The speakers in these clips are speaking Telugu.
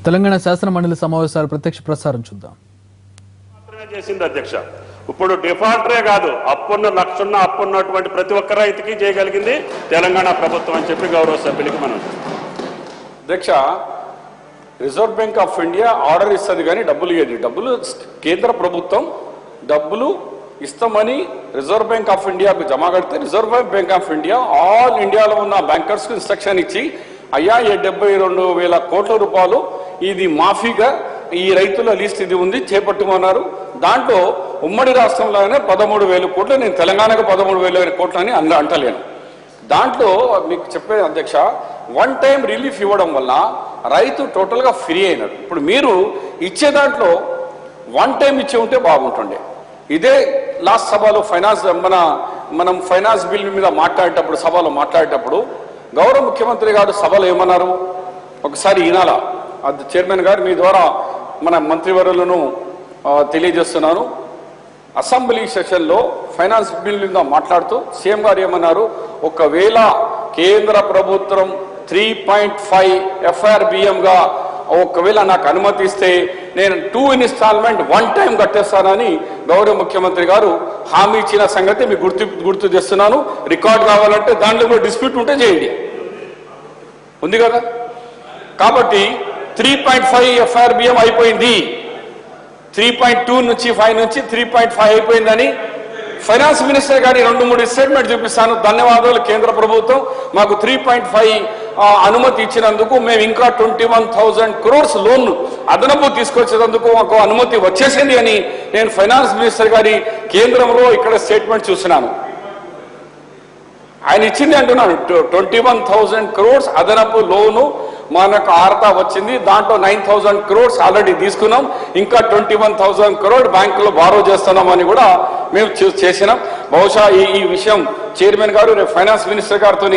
తెలంగాణ శాసన మండలి సమావేశాల ప్రత్యక్ష ప్రసారం చూద్దాం. చేసింది అధ్యక్ష. ఇప్పుడు డిఫాల్టరే కాదు, అప్పున్న లక్షన్న అప్పున్నటువంటి ప్రతి ఒక్క రైతుకి చేయగలిగింది తెలంగాణ ప్రభుత్వం అని చెప్పి గౌరవ సభ్యులకి మనం అధ్యక్ష. Reserve bank of India order ఇస్తుంది కానీ డబ్బులు ఇవ్వదు. డబ్బులు కేంద్ర ప్రభుత్వం డబ్బులు ఇస్తామని రిజర్వ్ బ్యాంక్ ఆఫ్ ఇండియాకు జమ కడితే reserve bank of India all ఇండియాలో ఉన్న బ్యాంకర్స్కు ఇన్స్ట్రక్షన్ ఇచ్చి అయ్యా 72,000 కోట్ల రూపాయలు ఇది మాఫీగా ఈ రైతుల లిస్ట్ ఇది ఉంది చేపట్టుమన్నారు. దాంట్లో ఉమ్మడి రాష్ట్రంలోనే 13,000 కోట్లు, నేను తెలంగాణకు 13,000 కోట్లు అని అంటలేను. దాంట్లో మీకు చెప్పే అధ్యక్ష, వన్ టైం రిలీఫ్ ఇవ్వడం వల్ల రైతు టోటల్గా ఫ్రీ అయినాడు. ఇప్పుడు మీరు ఇచ్చే దాంట్లో వన్ టైం ఇచ్చే ఉంటే బాగుంటుండే. ఇదే లాస్ట్ సభలో మనం ఫైనాన్స్ బిల్ మీద మాట్లాడేటప్పుడు సభలో మాట్లాడేటప్పుడు గౌరవ ముఖ్యమంత్రి గారు సభలో ఏమన్నారు ఒకసారి ఈనాల చైర్మన్ గారు మీ ద్వారా మన మంత్రివర్యులను తెలియజేస్తున్నాను. అసెంబ్లీ సెషన్లో ఫైనాన్స్ బిల్ మీద మాట్లాడుతూ సీఎం గారు ఏమన్నారు, ఒకవేళ కేంద్ర ప్రభుత్వం 3.5 FRBMగా ఒకవేళ నాకు అనుమతి ఇస్తే నేను 2 ఇన్స్టాల్మెంట్ వన్ టైం కట్టేస్తానని గౌరవ ముఖ్యమంత్రి గారు హామీ ఇచ్చిన సంగతి మీకు గుర్తు చేస్తున్నాను. రికార్డు కావాలంటే దాంట్లో కూడా డిస్ప్యూట్ ఉంటే చేయండి, ఉంది కదా. కాబట్టి 3.5 FRBM అయిపోయింది, 3.2 నుంచి 5 నుంచి 3.5 అయిపోయిందని ఫైనాన్స్ మినిస్టర్ గారి 2-3 స్టేట్మెంట్ చూపిస్తాను. ధన్యవాదాలు కేంద్ర ప్రభుత్వం, మాకు 3.5 అనుమతి ఇచ్చినందుకు. మేము ఇంకా 21,000 crores లోన్ అదనపు తీసుకొచ్చేందుకు మాకు అనుమతి వచ్చేసింది అని నేను ఫైనాన్స్ మినిస్టర్ గారి కేంద్రంలో ఇక్కడ స్టేట్మెంట్ చూసినాను. ఆయన ఇచ్చింది అంటున్నాను, 21,000 crores అదనపు లోను మనకు ఆర్తా వచ్చింది. దాంట్లో 9,000 crores ఆల్రెడీ తీసుకున్నాం, ఇంకా 21,000 crores బ్యాంకులో బారో చేస్తున్నాం అని కూడా మేము చేసినాం. బహుశా ఈ విషయం చైర్మన్ గారు రేపు ఫైనాన్స్ మినిస్టర్ గారితో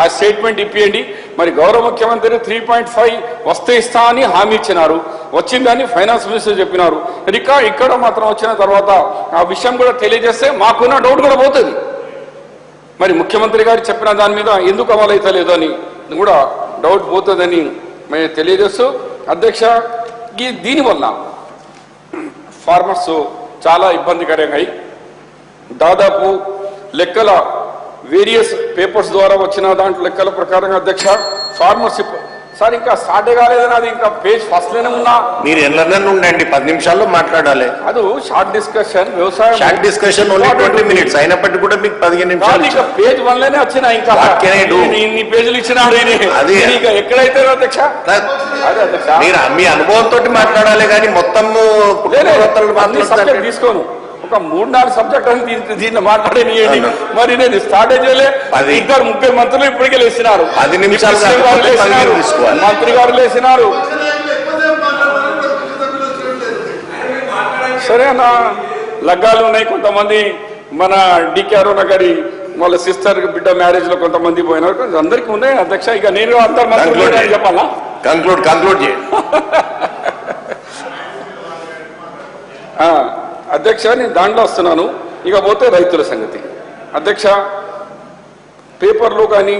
ఆ స్టేట్మెంట్ ఇప్పియండి. మరి గౌరవ ముఖ్యమంత్రి 3.5 వస్తే ఇస్తా అని హామీ ఇచ్చినారు, వచ్చిందని ఫైనాన్స్ మినిస్టర్ చెప్పినారు. ఇక్కడ మాత్రం వచ్చిన తర్వాత ఆ విషయం కూడా తెలియజేస్తే మాకున్న డౌట్ కూడా పోతుంది. మరి ముఖ్యమంత్రి గారు చెప్పిన దాని మీద ఎందుకు అమలు అవుతలేదు అని కూడా డౌట్ పోతుందని మేము తెలియజేస్తూ అధ్యక్ష, దీనివల్ల ఫార్మర్స్ చాలా ఇబ్బందికరంగా దాదాపు లెక్కల వేరియస్ పేపర్స్ ద్వారా వచ్చిన దాంట్లో లెక్కల ప్రకారంగా అధ్యక్ష ఫార్మర్స్ సార్ ఇంకా స్టార్ట్ కాలేదని అది ఇంకా పేజ్ ఫస్ట్ లోనే ఉన్నా. మీరు ఎన్నరన్నా ఉండండి, 10 నిమిషాల్లో మాట్లాడాలి. అది షార్ట్ డిస్కషన్, వ్యవసాయం షార్ట్ డిస్కషన్ 20 minutes అయినప్పటికీ కూడా మీకు 15 నిమిషాలు ఇంకా పేజ్ 1లోనే వచ్చినా. ఇంకా ఇన్ని పేజీలు ఇచ్చినాడు అది ఎక్కడైతే అధ్యక్ష. అదే అధ్యక్ష, మీరు మీ అనుభవంతో మాట్లాడాలి కానీ మొత్తం సబ్జెక్ట్ తీసుకోను. ఒక 3-4 సబ్జెక్ట్ అని దీన్ని మాట్లాడేయండి. మరి నేను స్టార్ట్ చేయలే. 2-3 మంత్రులు ఇప్పటికే లేచినారు, 10 నిమిషాలు మంత్రి గారు లేచినారు. సరే అన్న, లగ్గాలు ఉన్నాయి. కొంతమంది మన డికే అరుణ గారి వాళ్ళ సిస్టర్ బిడ్డ మ్యారేజ్ లో కొంతమంది పోయినారు, అందరికీ ఉన్నాయి అధ్యక్ష. ఇక నేను అందరు మంత్రులు చెప్పాలా? కంక్లూడ్ చేయండి అధ్యక్ష. నేను దాంట్లో వస్తున్నాను. ఇక పోతే రైతుల సంగతి అధ్యక్ష. పేపర్లో కానీ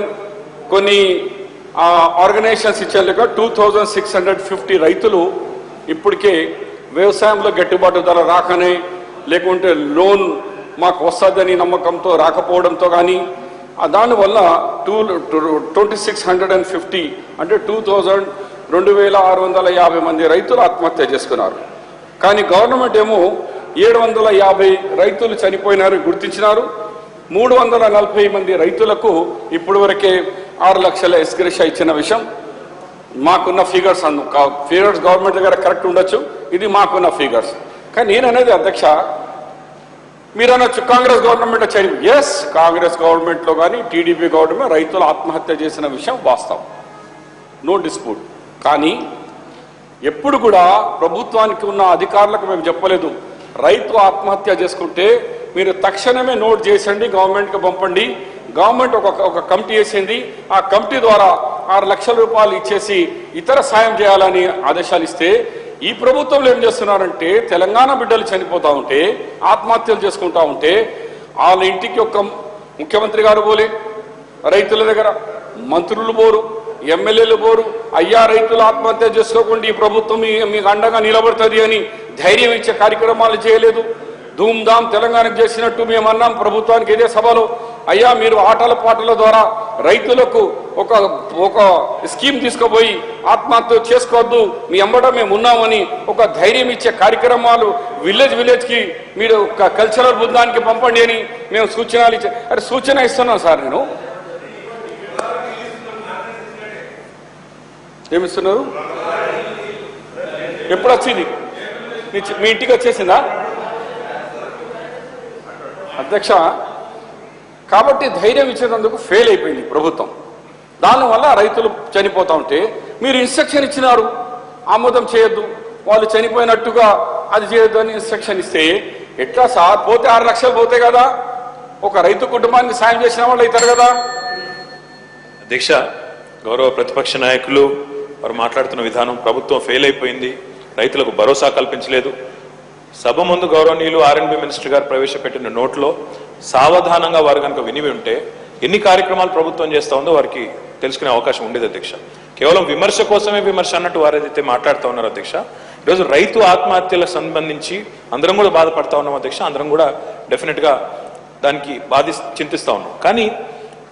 కొన్ని ఆర్గనైజేషన్స్ ఇచ్చేందుకు 2,650 రైతులు ఇప్పటికే వ్యవసాయంలో గిట్టుబాటు ధర రాకనే, లేకుంటే లోన్ మాకు వస్తుందని నమ్మకంతో రాకపోవడంతో కానీ దానివల్ల 2,650 అంటే 2,650 మంది రైతులు ఆత్మహత్య చేసుకున్నారు. కానీ గవర్నమెంట్ ఏమో 750 రైతులు చనిపోయినారు గుర్తించినారు. 340 మంది రైతులకు ఇప్పుడు వరకే 6 లక్షల ఎస్గ్రేషియా ఇచ్చిన విషయం మాకున్న ఫిగర్స్. ఫిగర్స్ గవర్నమెంట్ దగ్గర కరెక్ట్ ఉండొచ్చు, ఇది మాకున్న ఫిగర్స్. కానీ నేను అనేది అధ్యక్ష, మీరు అనొచ్చు కాంగ్రెస్ గవర్నమెంట్ చనిపో. ఎస్, కాంగ్రెస్ గవర్నమెంట్లో కానీ టీడీపీ గవర్నమెంట్ రైతులు ఆత్మహత్య చేసిన విషయం వాస్తవం, నో డిస్ప్యూట్. కానీ ఎప్పుడు కూడా ప్రభుత్వానికి ఉన్న అధికారులకు మేము చెప్పలేదు, రైతు ఆత్మహత్య చేసుకుంటే మీరు తక్షణమే నోట్ చేసండి, గవర్నమెంట్కి పంపండి. గవర్నమెంట్ ఒక కమిటీ వేసింది, ఆ కమిటీ ద్వారా 6 లక్షల రూపాయలు ఇచ్చేసి ఇతర సాయం చేయాలని ఆదేశాలు ఇస్తే, ఈ ప్రభుత్వంలో ఏం చేస్తున్నారంటే తెలంగాణ బిడ్డలు చనిపోతూ ఉంటే, ఆత్మహత్యలు చేసుకుంటా ఉంటే వాళ్ళ ఇంటికి ఒక ముఖ్యమంత్రి గారు పోలే, రైతుల దగ్గర మంత్రులు పోరు, ఎమ్మెల్యేలు పోరు. అయ్యా రైతులు ఆత్మహత్య చేసుకోకుండా ఈ ప్రభుత్వం మీకు అండగా నిలబడుతుంది అని ధైర్యం ఇచ్చే కార్యక్రమాలు చేయలేదు. ధూమ్ధామ్ తెలంగాణకు చేసినట్టు మేము అన్నాం ప్రభుత్వానికి ఇదే సభలో. అయ్యా మీరు ఆటల పాటల ద్వారా రైతులకు ఒక స్కీమ్ తీసుకుపోయి ఆత్మహత్య చేసుకోవద్దు, మీ ఎంబడ మేము ఉన్నామని ఒక ధైర్యం ఇచ్చే కార్యక్రమాలు విలేజ్కి మీరు ఒక కల్చరల్ బృందానికి పంపండి అని మేము సూచనలు సూచన ఇస్తున్నాం సార్. నేను ఏమిస్తున్నారు? ఎప్పుడు వచ్చింది? మీ ఇంటికి వచ్చేసిందా అధ్యక్ష? కాబట్టి ధైర్యం ఇచ్చేందుకు ఫెయిల్ అయిపోయింది ప్రభుత్వం. దానివల్ల రైతులు చనిపోతా ఉంటే మీరు ఇన్స్ట్రక్షన్ ఇచ్చినారు ఆమోదం చేయొద్దు, వాళ్ళు చనిపోయినట్టుగా అది చేయొద్దు అని ఇన్స్ట్రక్షన్ ఇస్తే ఎట్లా సార్? పోతే 6 లక్షలు పోతాయి కదా, ఒక రైతు కుటుంబానికి సాయం చేసిన వాళ్ళు అవుతారు కదా. అధ్యక్ష, గౌరవ ప్రతిపక్ష నాయకులు వారు మాట్లాడుతున్న విధానం ప్రభుత్వం ఫెయిల్ అయిపోయింది, రైతులకు భరోసా కల్పించలేదు. సభ ముందు గౌరవనీయులు ఆర్ఎండ్బి మినిస్టర్ గారు ప్రవేశపెట్టిన నోట్లో సావధానంగా వారు కనుక విని ఉంటే ఎన్ని కార్యక్రమాలు ప్రభుత్వం చేస్తూ ఉందో వారికి తెలుసుకునే అవకాశం ఉండేది అధ్యక్ష. కేవలం విమర్శ కోసమే విమర్శ అన్నట్టు వారు ఏదైతే మాట్లాడుతూ ఉన్నారు అధ్యక్ష, ఈరోజు రైతు ఆత్మహత్యలకు సంబంధించి అందరం కూడా బాధపడతా ఉన్నాం అధ్యక్ష. అందరం కూడా డెఫినెట్గా దానికి చింతిస్తూ ఉన్నాం. కానీ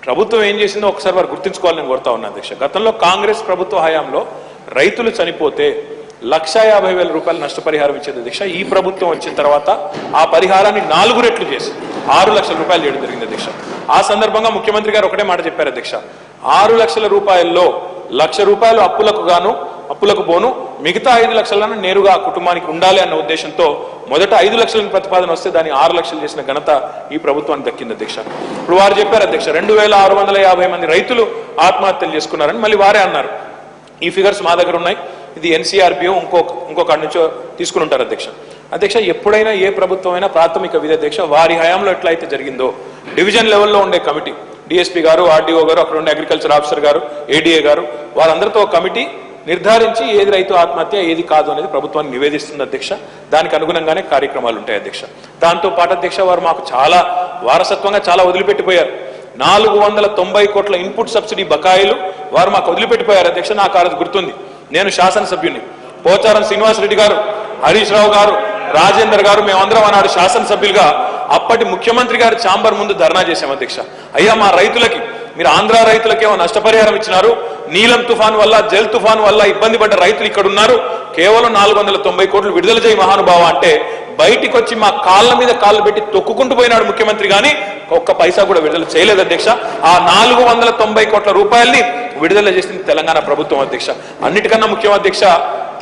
ప్రభుత్వం ఏం చేసిందో ఒకసారి వారు గుర్తించుకోవాలని నేను కోరుతా ఉన్నా అధ్యక్ష. గతంలో కాంగ్రెస్ ప్రభుత్వ హయాంలో రైతులు చనిపోతే 1,50,000 రూపాయలు నష్టపరిహారం ఇచ్చేది అధ్యక్ష. ఈ ప్రభుత్వం వచ్చిన తర్వాత ఆ పరిహారాన్ని 4 రెట్లు చేసి 6 లక్షల రూపాయలు చేయడం జరిగింది అధ్యక్ష. ఆ సందర్భంగా ముఖ్యమంత్రి గారు ఒకటే మాట చెప్పారు అధ్యక్ష, 6 లక్షల రూపాయల్లో 1,00,000 రూపాయలు అప్పులకు పోను, మిగతా 5 లక్షలను నేరుగా ఆ కుటుంబానికి ఉండాలి అన్న ఉద్దేశంతో మొదట 5 లక్షల ప్రతిపాదన వస్తే దాన్ని 6 లక్షలు చేసిన ఘనత ఈ ప్రభుత్వానికి దక్కింది అధ్యక్ష. ఇప్పుడు వారు చెప్పారు అధ్యక్ష 2,650 మంది రైతులు ఆత్మహత్యలు చేసుకున్నారని మళ్ళీ వారే అన్నారు. ఈ ఫిగర్స్ మా దగ్గర ఉన్నాయి, ఇది ఎన్సీఆర్బిఓ ఇంకొక నుంచో తీసుకుని ఉంటారు అధ్యక్ష. అధ్యక్ష, ఎప్పుడైనా ఏ ప్రభుత్వం అయినా ప్రాథమిక విధి అధ్యక్ష వారి హయాంలో ఎట్లయితే జరిగిందో డివిజన్ లెవెల్లో ఉండే కమిటీ, డిఎస్పీ గారు, ఆర్డీఓ గారు, అక్కడ ఉండే అగ్రికల్చర్ ఆఫీసర్ గారు, ఏడీఏ గారు, వారందరితో కమిటీ నిర్ధారించి ఏది రైతు ఆత్మహత్య ఏది కాదు అనేది ప్రభుత్వాన్ని నివేదిస్తుంది అధ్యక్ష. దానికి అనుగుణంగానే కార్యక్రమాలు ఉంటాయి అధ్యక్ష. దాంతో పాటు అధ్యక్ష వారు మాకు చాలా వారసత్వంగా చాలా వదిలిపెట్టిపోయారు. 490 కోట్ల ఇన్పుట్ సబ్సిడీ బకాయిలు వారు మాకు వదిలిపెట్టిపోయారు అధ్యక్ష. నాకు ఆ రోజు గుర్తుంది, నేను శాసనసభ్యుని, పోచారం శ్రీనివాసరెడ్డి గారు, హరీష్ రావు గారు, రాజేందర్ గారు, మేమందరం ఆనాడు శాసనసభ్యులుగా అప్పటి ముఖ్యమంత్రి గారి ఛాంబర్ ముందు ధర్నా చేశాం అధ్యక్ష. అయ్యా మా రైతులకి మీరు ఆంధ్ర రైతులకేమో నష్టపరిహారం ఇచ్చినారు, నీలం తుఫాన్ వల్ల జల్ తుఫాన్ వల్ల ఇబ్బంది పడ్డ రైతులు ఇక్కడ ఉన్నారు, కేవలం 490 కోట్లు విడుదల చేయి మహానుభావ అంటే బయటికి వచ్చి మా కాళ్ళ మీద కాళ్ళు పెట్టి తొక్కుకుంటూ పోయినాడు ముఖ్యమంత్రి, కానీ ఒక్క పైసా కూడా విడుదల చేయలేదు అధ్యక్ష. ఆ 490 కోట్ల రూపాయల్ని విడుదల చేసింది తెలంగాణ ప్రభుత్వం అధ్యక్ష. అన్నిటికన్నా ముఖ్యం అధ్యక్ష,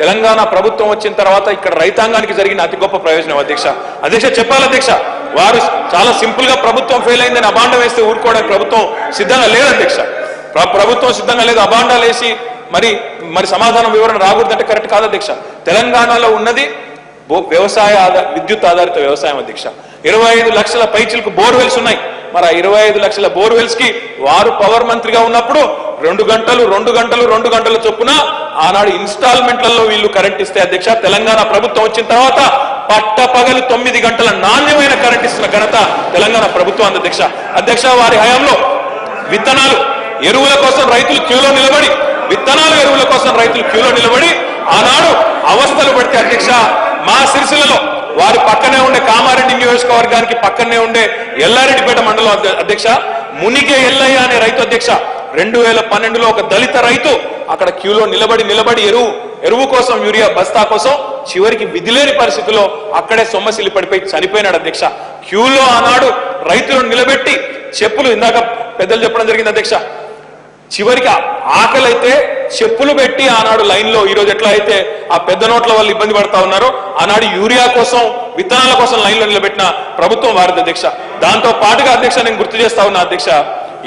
తెలంగాణ ప్రభుత్వం వచ్చిన తర్వాత ఇక్కడ రైతాంగానికి జరిగిన అతి గొప్ప ప్రయోజనం అధ్యక్ష. అధ్యక్ష చెప్పాలి అధ్యక్ష, వారు చాలా సింపుల్ గా ప్రభుత్వం ఫెయిల్ అయిందని అబాండం వేస్తే ఊరుకోవడానికి ప్రభుత్వం సిద్ధంగా లేదు అధ్యక్ష. ప్రభుత్వం సిద్ధంగా లేదు. అబాండాలు వేసి మరి సమాధానం వివరణ రాకూడదంటే కరెక్ట్ కాదు అధ్యక్ష. తెలంగాణలో ఉన్నది వ్యవసాయ విద్యుత్ ఆధారిత వ్యవసాయం అధ్యక్ష. 25 లక్షల పైచిలకు బోర్వెల్స్ ఉన్నాయి. మరి ఆ 25 లక్షల బోర్వెల్స్ కి వారు పవర్ మంత్రిగా ఉన్నప్పుడు 2 గంటలు చొప్పున ఆనాడు ఇన్స్టాల్మెంట్లలో వీళ్ళు కరెంట్ ఇస్తే అధ్యక్ష, తెలంగాణ ప్రభుత్వం వచ్చిన తర్వాత పట్టపగలు 9 గంటల నాణ్యమైన కరెంట్ ఇస్తున్న ఘనత తెలంగాణ ప్రభుత్వం అధ్యక్ష. అధ్యక్ష వారి హయాంలో విత్తనాలు ఎరువుల కోసం రైతులు క్యూలో నిలబడి ఆనాడు అవస్థలు పడితే అధ్యక్ష, మా సిరిసిల్లలో వారి పక్కనే ఉండే కామారెడ్డి నియోజకవర్గానికి పక్కనే ఉండే ఎల్లారెడ్డిపేట మండలం అధ్యక్ష, మునిగే ఎల్లయ్య అనే రైతు అధ్యక్ష 2012లో ఒక దళిత రైతు అక్కడ క్యూలో నిలబడి ఎరువు కోసం, యూరియా బస్తా కోసం చివరికి విధిలేని పరిస్థితుల్లో అక్కడే సొమ్మసిల్లి పడిపోయి చనిపోయినాడు అధ్యక్ష. క్యూలో ఆనాడు రైతులను నిలబెట్టి చెప్పులు, ఇందాక పెద్దలు చెప్పడం జరిగింది అధ్యక్ష, చివరికి ఆకలి అయితే చెప్పులు పెట్టి ఆనాడు లైన్లో, ఈరోజు ఎట్లా అయితే ఆ పెద్ద నోట్ల వల్ల ఇబ్బంది పడతా ఉన్నారో ఆనాడు యూరియా కోసం, విత్తనాల కోసం లైన్లో నిలబెట్టిన ప్రభుత్వం వారిది అధ్యక్ష. దాంతో పాటుగా అధ్యక్ష నేను గుర్తు చేస్తా ఉన్నా అధ్యక్ష,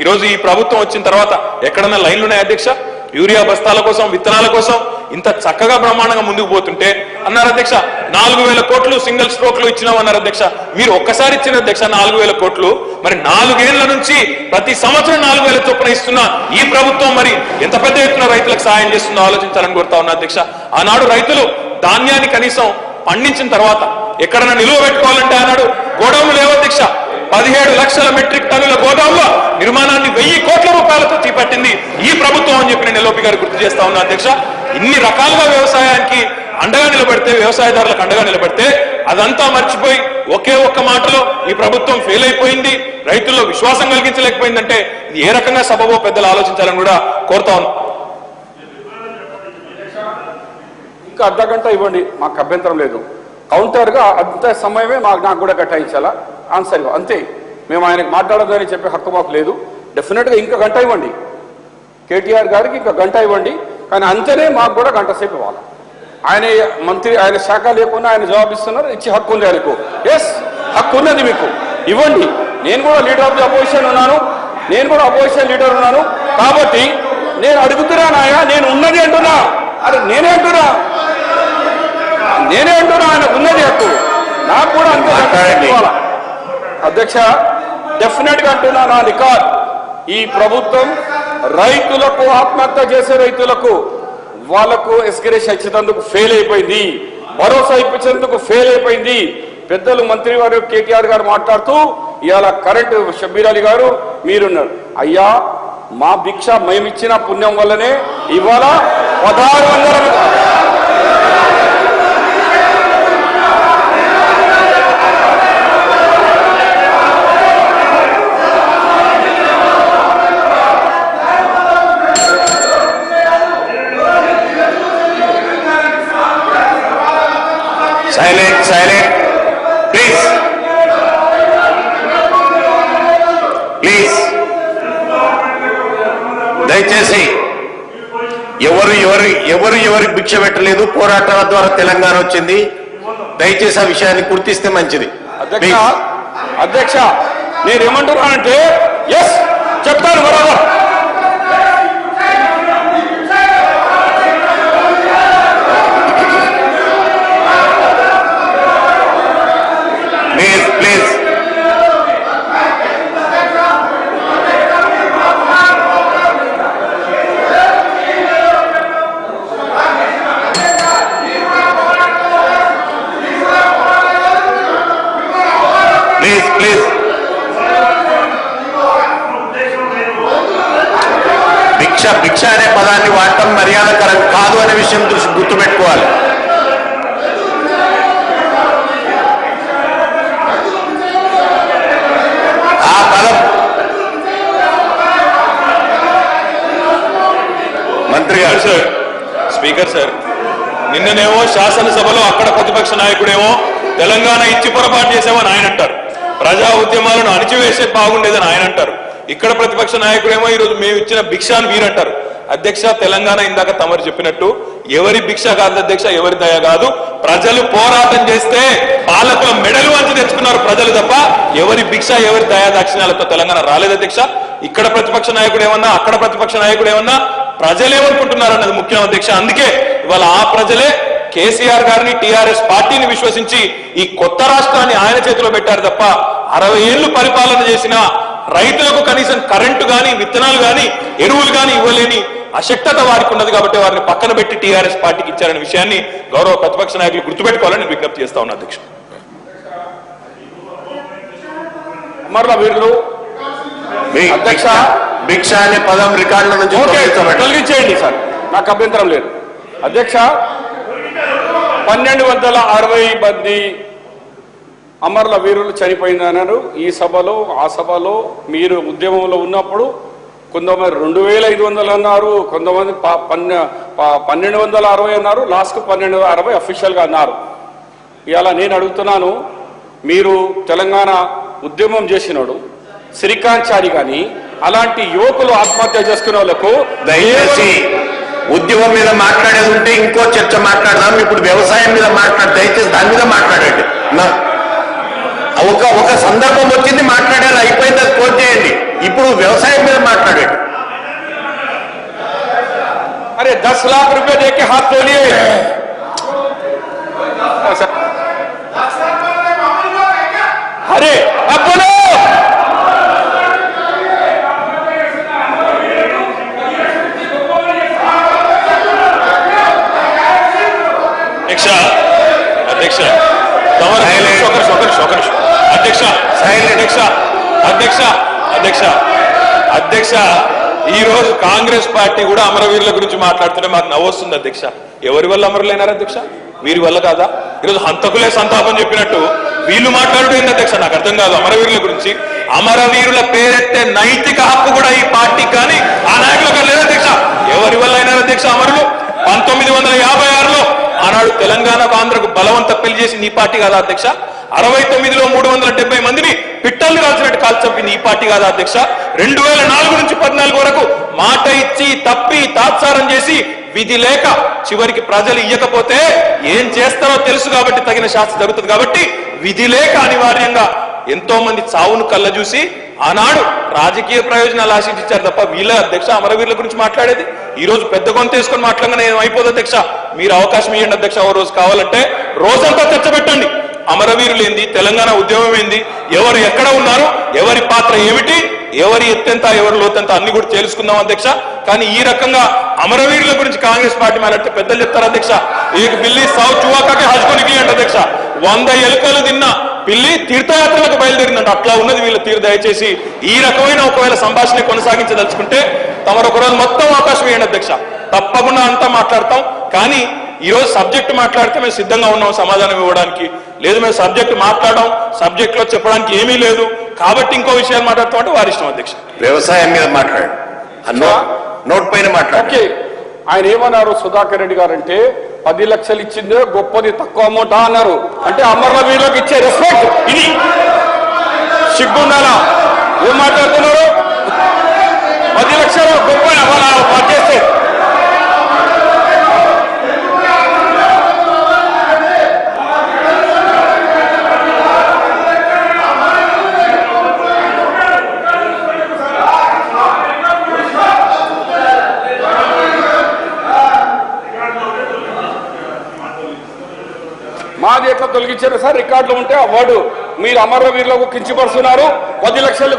ఈరోజు ఈ ప్రభుత్వం వచ్చిన తర్వాత ఎక్కడన్నా లైన్లు ఉన్నాయి అధ్యక్ష? యూరియా బస్తాల కోసం, విత్తనాల కోసం ఇంత చక్కగా బ్రహ్మాండంగా ముందుకు పోతుంటే అన్నారు అధ్యక్ష 4,000 కోట్లు సింగిల్ స్ట్రోక్లు ఇచ్చినామన్నారు అధ్యక్ష. మీరు ఒక్కసారి ఇచ్చిన అధ్యక్ష 4,000 కోట్లు, మరి 4 ఏళ్ల నుంచి ప్రతి సంవత్సరం 4,000 చొప్పున ఇస్తున్న ఈ ప్రభుత్వం మరి ఎంత పెద్ద ఎత్తున రైతులకు సాయం చేస్తుందో ఆలోచించాలని కోరుతా ఉన్నా అధ్యక్ష. ఆనాడు రైతులు ధాన్యాన్ని కనీసం పండించిన తర్వాత ఎక్కడైనా నిలువ పెట్టుకోవాలంటే ఆనాడు గోడౌన్లు లేవు అధ్యక్ష. 17 లక్షల మెట్రిక్ టన్నుల గోడౌన్ల నిర్మాణాన్ని 1,000 కోట్ల రూపాయలతో చేపట్టింది ఈ ప్రభుత్వం అని చెప్పి నేను ఎల్ఓపి గారు గుర్తు చేస్తా ఉన్నా అధ్యక్ష. ఇన్ని రకాలుగా వ్యవసాయానికి అండగా నిలబడితే, వ్యవసాయదారులకు అండగా నిలబడితే అదంతా మర్చిపోయి ఒకే ఒక్క మాటలో ఈ ప్రభుత్వం ఫెయిల్ అయిపోయింది, రైతుల్లో విశ్వాసం కలిగించలేకపోయిందంటే ఇది ఏ రకంగా సబబో పెద్దలు ఆలోచించాలని కూడా కోరుతా ఉన్నాం. ఇంకా అర్ధ గంట ఇవ్వండి, మాకు అభ్యంతరం లేదు. కౌంటర్గా అంత సమయమే నాకు కూడా కేటాయించాలా, ఆన్సర్ ఇవ్వ అంతే. మేము ఆయనకు మాట్లాడదని చెప్పే హక్కు మాకు లేదు. డెఫినెట్గా ఇంకా గంట ఇవ్వండి, కేటీఆర్ గారికి ఇంకా గంట ఇవ్వండి. కానీ అంతేనే మాకు కూడా గంట సేపు ఇవ్వాలి. ఆయన మంత్రి, ఆయన శాఖ లేకుండా ఆయన జవాబిస్తున్నారు, ఇచ్చి హక్కు ఉంది ఆయనకు. ఎస్, హక్కు ఉన్నది మీకు, ఇవ్వండి. నేను కూడా లీడర్ ఆఫ్ ది అపోజిషన్ ఉన్నాను, నేను కూడా అపోజిషన్ లీడర్ ఉన్నాను. కాబట్టి నేను అడుగుతున్నానాయా, నేను ఉన్నది అంటున్నా. అరే నేనే అంటున్నా ఆయనకు ఉన్నది హక్కు, నాకు కూడా అంతే. అధ్యక్ష, డెఫినెట్ గా అంటున్నా, నా రికార్డ్, ఈ ప్రభుత్వం రైతులకు, ఆత్మహత్య చేసే రైతులకు వాళ్లకు ఎస్కరేషన్ ఇచ్చేందుకు ఫెయిల్ అయిపోయింది, భరోసా ఇప్పించేందుకు ఫెయిల్ అయిపోయింది. పెద్దలు మంత్రి వారు కేటీఆర్ గారు మాట్లాడుతూ ఇవాళ కరెంటు షబ్బీర్ అలీ గారు మీరున్నారు. అయ్యా, మా భిక్ష మేమిచ్చిన పుణ్యం వల్లనే ఇవాళ 1600 Silent, please. దయచేసి ఎవరికి భిక్ష పెట్టలేదు, పోరాటాల ద్వారా తెలంగాణ వచ్చింది. దయచేసి ఆ విషయాన్ని గుర్తిస్తే మంచిది. అధ్యక్ష, నేనేమంటున్నానంటే ఎస్ చెప్తాను బరాబర్. ప్లీజ్ భిక్ష అనే పదాన్ని వాడటం మర్యాదకరం కాదు అనే విషయం గుర్తుపెట్టుకోవాలి. ఆ పదం మంత్రి గారు. సార్, స్పీకర్ సార్, నిన్ననేమో శాసనసభలో అక్కడ ప్రతిపక్ష నాయకుడేమో తెలంగాణ ఇచ్చి పొరపాటు చేసామని ఆయన అంటారు, ప్రజా ఉద్యమాలను అణిచివేసే బాగుండేదని ఆయన అంటారు. ఇక్కడ ప్రతిపక్ష నాయకుడేమో ఈరోజు మేము ఇచ్చిన భిక్ష అని వీరంటారు. అధ్యక్ష, తెలంగాణ ఇందాక తమరు చెప్పినట్టు ఎవరి భిక్ష కాదు అధ్యక్ష, ఎవరి దయ కాదు. ప్రజలు పోరాటం చేస్తే పాలకుల మెడలు వంచి తెచ్చుకున్నారు ప్రజలు తప్ప ఎవరి భిక్ష, ఎవరి దయా దాక్షిణ్యాలతో తెలంగాణ రాలేదు అధ్యక్ష. ఇక్కడ ప్రతిపక్ష నాయకుడు ఏమన్నా, అక్కడ ప్రతిపక్ష నాయకుడు ఏమన్నా, ప్రజలేమనుకుంటున్నారు అన్నది ముఖ్యం అధ్యక్ష. అందుకే ఇవాళ ఆ ప్రజలే కేసీఆర్ గారిని, టీఆర్ఎస్ పార్టీని విశ్వసించి ఈ కొత్త రాష్ట్రాన్ని ఆయన చేతిలో పెట్టారు తప్ప 60 ఏళ్లు పరిపాలన చేసిన రైతులకు కనీసం కరెంటు గాని, విత్తనాలు గాని, ఎరువులు గాని ఇవ్వలేని అశక్తత వారికి ఉన్నది. కాబట్టి వారిని పక్కన పెట్టి టీఆర్ఎస్ పార్టీకి ఇచ్చారనే విషయాన్ని గౌరవ ప్రతిపక్ష నాయకులు గుర్తుపెట్టుకోవాలని విజ్ఞప్తి చేస్తా ఉన్నా అధ్యక్ష. మరలా వీళ్ళు అధ్యక్ష, భిక్ష అనే పదం రికార్డుల నుంచి తొలగించేయండి సార్, నాకు అభ్యంతరం లేదు. అధ్యక్ష, 1260 మంది అమరుల వీరులు చనిపోయిందన్నారు. ఈ సభలో, ఆ సభలో మీరు ఉద్యమంలో ఉన్నప్పుడు కొంతమంది 2500 అన్నారు, కొంతమంది 1260 అన్నారు, లాస్ట్కు 1260 అఫీషియల్గా అన్నారు. ఇవాళ నేను అడుగుతున్నాను, మీరు తెలంగాణ ఉద్యమం చేసినాడు శ్రీకాంత్ చారి కానీ అలాంటి యువకులు ఆత్మహత్య చేసుకునే వాళ్ళకు దయచేసి ఉద్యమం మీద మాట్లాడేది ఉంటే ఇంకో చర్చ మాట్లాడదాం. ఇప్పుడు వ్యవసాయం మీద దయచేసి దాని మీద మాట్లాడండి. ఒక సందర్భం వచ్చింది, మాట్లాడాలి, అయిపోయింది, అది కోట్ చేయండి. ఇప్పుడు వ్యవసాయం మీద మాట్లాడండి. అరే 10 लाख रुपए देके हाथ तोलिए. अरे अब बोलो. అధ్యక్ష, అధ్యక్ష, ఈ రోజు కాంగ్రెస్ పార్టీ కూడా అమరవీరుల గురించి మాట్లాడుతుంటే మాకు నవ్వొస్తుంది అధ్యక్ష. ఎవరి వల్ల అమరులైనారు అధ్యక్ష? వీరి వల్ల కాదా? ఈరోజు హంతకులే సంతాపం చెప్పినట్టు వీళ్ళు మాట్లాడుతూ ఏంది అధ్యక్ష? నాకు అర్థం కాదు అమరవీరుల గురించి. అమరవీరుల పేరెత్తే నైతిక హక్కు కూడా ఈ పార్టీ కానీ ఆ నాయకులకు లేదు అధ్యక్ష. ఎవరి వల్ల అయినారు అధ్యక్ష అమరులు? 1956లో ఆనాడు తెలంగాణకు ఆంధ్రకు బలవంత పెళ్లి చేసి నీ పార్టీ కాదా అధ్యక్ష? 69లో 370 మందిని పిట్టల్ని కాల్చినట్టు కాల్చి చంపింది ఈ పార్టీ కాదా అధ్యక్ష? 2004 నుంచి 14 వరకు మాట ఇచ్చి తప్పి తాత్సారం చేసి విధి లేక చివరికి ప్రజలు ఇయ్యకపోతే ఏం చేస్తారో తెలుసు కాబట్టి తగిన శాస్త్ర జరుగుతుంది కాబట్టి విధి లేక అనివార్యంగా ఎంతో మంది చావును కళ్ళ చూసి ఆనాడు రాజకీయ ప్రయోజనాలు ఆశించారు తప్ప వీళ్ళ అధ్యక్ష అమరవీరుల గురించి మాట్లాడేది. ఈ రోజు పెద్ద గొంతు వేసుకొని మాట్లాడగానే ఏమైపోదు అధ్యక్ష. మీరు అవకాశం ఇవ్వండి అధ్యక్ష. ఓ రోజు కావాలంటే రోజంతా చర్చ పెట్టండి. అమరవీరులు ఏంది, తెలంగాణ ఉద్యమం ఏంది, ఎవరు ఎక్కడ ఉన్నారు, ఎవరి పాత్ర ఏమిటి, ఎవరి ఎత్తెంత ఎవరి లోతెంత అన్ని కూడా తెలుసుకుందాం అధ్యక్ష. కానీ ఈ రకంగా అమరవీరుల గురించి కాంగ్రెస్ పార్టీ మాట్లాడితే పెద్దలు చెప్తారు అధ్యక్ష. ఈ పిల్లి సావు చువాకాకి హజ్కొనికి అంట అధ్యక్ష. 100 ఎలుకలు తిన్న పిల్లి తీర్థయాత్రలకు బయలుదేరిందంట. అట్లా ఉన్నది వీళ్ళ తీరు. దయచేసి ఈ రకమైన ఒకవేళ సంభాషణ కొనసాగించదలుచుకుంటే తమరు ఒక రోజు మొత్తం అవకాశం ఇవ్వండి అధ్యక్ష. తప్పకుండా అంతా మాట్లాడతాం. కానీ ఈ రోజు సబ్జెక్ట్ మాట్లాడితే మేము సిద్ధంగా ఉన్నాం సమాధానం ఇవ్వడానికి. లేదు మేము సబ్జెక్ట్ మాట్లాడడం, సబ్జెక్ట్ లో చెప్పడానికి ఏమీ లేదు కాబట్టి ఇంకో విషయాలు మాట్లాడతాం అంటే వారి ఇష్టం అధ్యక్ష. వ్యవసాయం మీద మాట్లాడు, నోట్ పైన మాట్లాడు. ఓకే, ఆయన ఏమన్నారు సుధాకర్ రెడ్డి గారు అంటే 10 లక్షలు ఇచ్చిందే గొప్పది, తక్కువ అమౌంట్ అన్నారు. అంటే అమరవీరులకు ఇచ్చే రెస్పెక్ట్ ఇది సిగ్గుండాలా? ఏం మాట్లాడుతున్నారు? 10 లక్షలు గొప్ప చేస్తే మాది ఎట్లా తొలగించారు సార్? రికార్డులు ఉంటే అవార్డు మీరు అమరవీరులకు కించపరుస్తున్నారు. 10 లక్షలు